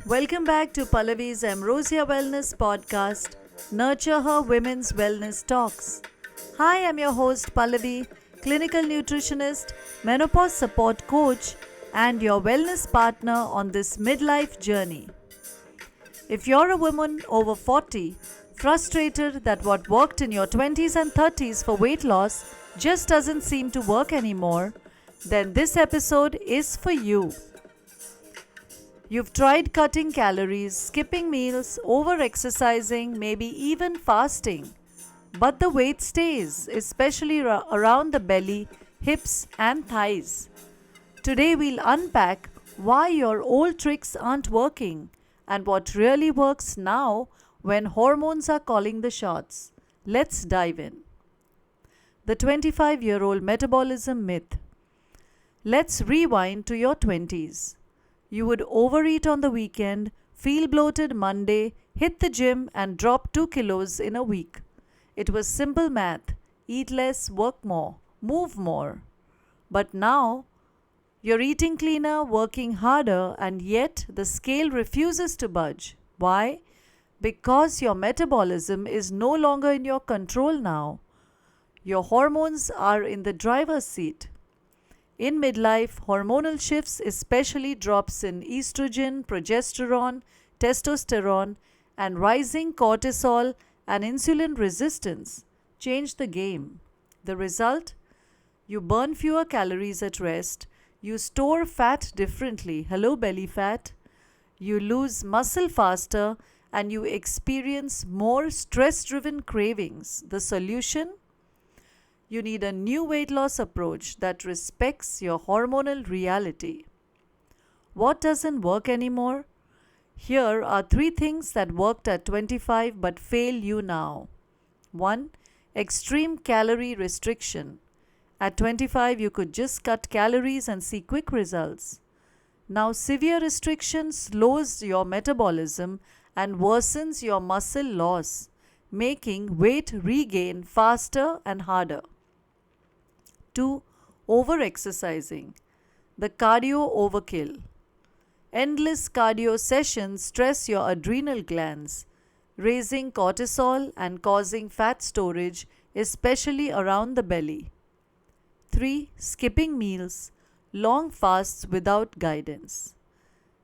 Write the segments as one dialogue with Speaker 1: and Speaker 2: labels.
Speaker 1: Welcome back to Pallavi's Ambrosia Wellness Podcast, Nurture Her Women's Wellness Talks. Hi, I'm your host Pallavi, clinical nutritionist, menopause support coach, and your wellness partner on this midlife journey. If you're a woman over 40, frustrated that what worked in your 20s and 30s for weight loss just doesn't seem to work anymore, then this episode is for you. You've tried cutting calories, skipping meals, over exercising, maybe even fasting. But the weight stays, especially around the belly, hips, and thighs. Today we'll unpack why your old tricks aren't working and what really works now when hormones are calling the shots. Let's dive in. The 25-year-old metabolism myth. Let's rewind to your 20s. You would overeat on the weekend, feel bloated Monday, hit the gym, and drop 2 kilos in a week. It was simple math: eat less, work more, move more. But now, you're eating cleaner, working harder, and yet the scale refuses to budge. Why? Because your metabolism is no longer in your control now. Your hormones are in the driver's seat. In midlife, hormonal shifts, especially drops in estrogen, progesterone, testosterone, and rising cortisol and insulin resistance, change the game. The result? You burn fewer calories at rest, you store fat differently, hello belly fat, you lose muscle faster, and you experience more stress-driven cravings. The solution? You need a new weight loss approach that respects your hormonal reality. What doesn't work anymore? Here are 3 things that worked at 25 but fail you now. 1. Extreme calorie restriction. At 25, you could just cut calories and see quick results. Now, severe restriction slows your metabolism and worsens your muscle loss, making weight regain faster and harder. 2. Over-exercising. The cardio overkill. Endless cardio sessions stress your adrenal glands, raising cortisol and causing fat storage, especially around the belly. 3. Skipping meals. Long fasts without guidance.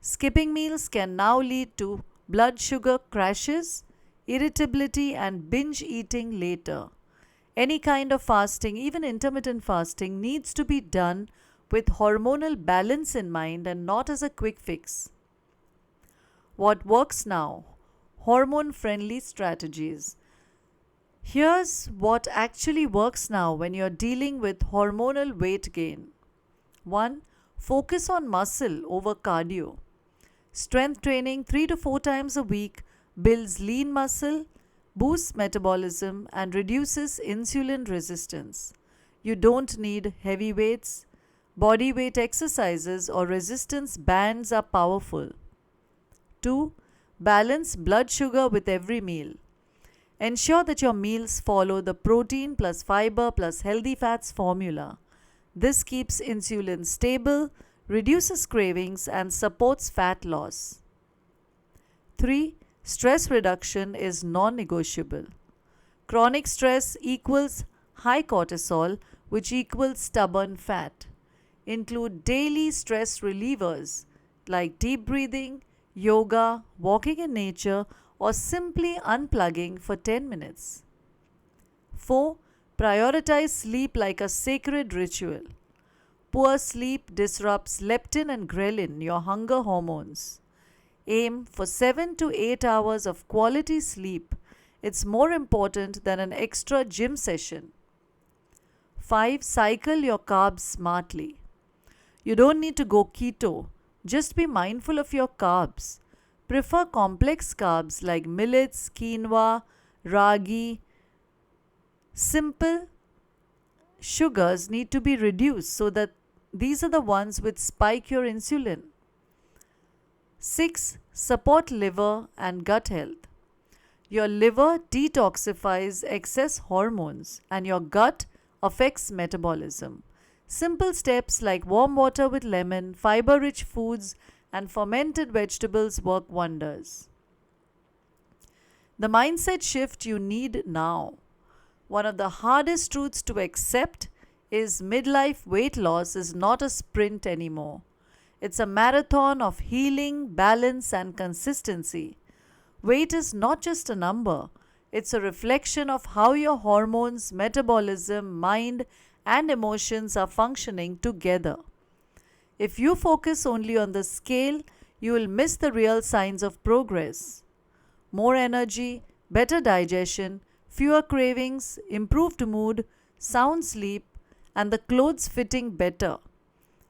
Speaker 1: Skipping meals can now lead to blood sugar crashes, irritability, and binge eating later. Any kind of fasting, even intermittent fasting, needs to be done with hormonal balance in mind and not as a quick fix. What works now? Hormone-friendly strategies. Here's what actually works now when you're dealing with hormonal weight gain. 1. Focus on muscle over cardio. Strength training 3 to 4 times a week builds lean muscle, boosts metabolism, and reduces insulin resistance. You don't need heavy weights. Body weight exercises or resistance bands are powerful. 2. Balance blood sugar with every meal. Ensure that your meals follow the protein plus fiber plus healthy fats formula. This keeps insulin stable, reduces cravings, and supports fat loss. 3. Stress reduction is non-negotiable. Chronic stress equals high cortisol, which equals stubborn fat. Include daily stress relievers like deep breathing, yoga, walking in nature, or simply unplugging for 10 minutes. 4. Prioritize sleep like a sacred ritual. Poor sleep disrupts leptin and ghrelin, your hunger hormones. Aim for 7 to 8 hours of quality sleep. It's more important than an extra gym session. 5. Cycle your carbs smartly. You don't need to go keto. Just be mindful of your carbs. Prefer complex carbs like millets, quinoa, ragi. Simple sugars need to be reduced so that these are the ones which spike your insulin. 6. Support liver and gut health. Your liver detoxifies excess hormones and your gut affects metabolism. Simple steps like warm water with lemon, fiber-rich foods, and fermented vegetables work wonders. The mindset shift you need now. One of the hardest truths to accept is midlife weight loss is not a sprint anymore. It's a marathon of healing, balance, and consistency. Weight is not just a number, it's a reflection of how your hormones, metabolism, mind, and emotions are functioning together. If you focus only on the scale, you will miss the real signs of progress. More energy, better digestion, fewer cravings, improved mood, sound sleep, and the clothes fitting better.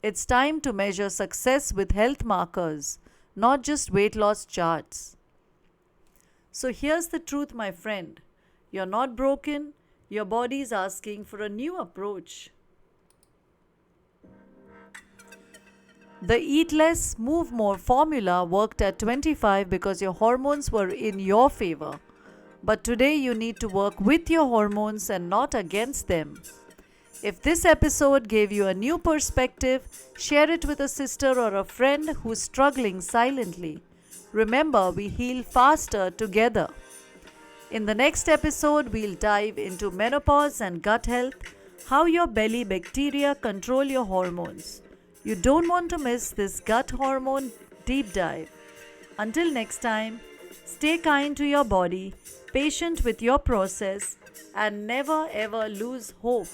Speaker 1: It's time to measure success with health markers, not just weight loss charts. So here's the truth, my friend. You're not broken, your body is asking for a new approach. The Eat Less, Move More formula worked at 25 because your hormones were in your favor. But today you need to work with your hormones and not against them. If this episode gave you a new perspective, share it with a sister or a friend who's struggling silently. Remember, we heal faster together. In the next episode, we'll dive into menopause and gut health, how your belly bacteria control your hormones. You don't want to miss this gut hormone deep dive. Until next time, stay kind to your body, patient with your process, and never ever lose hope.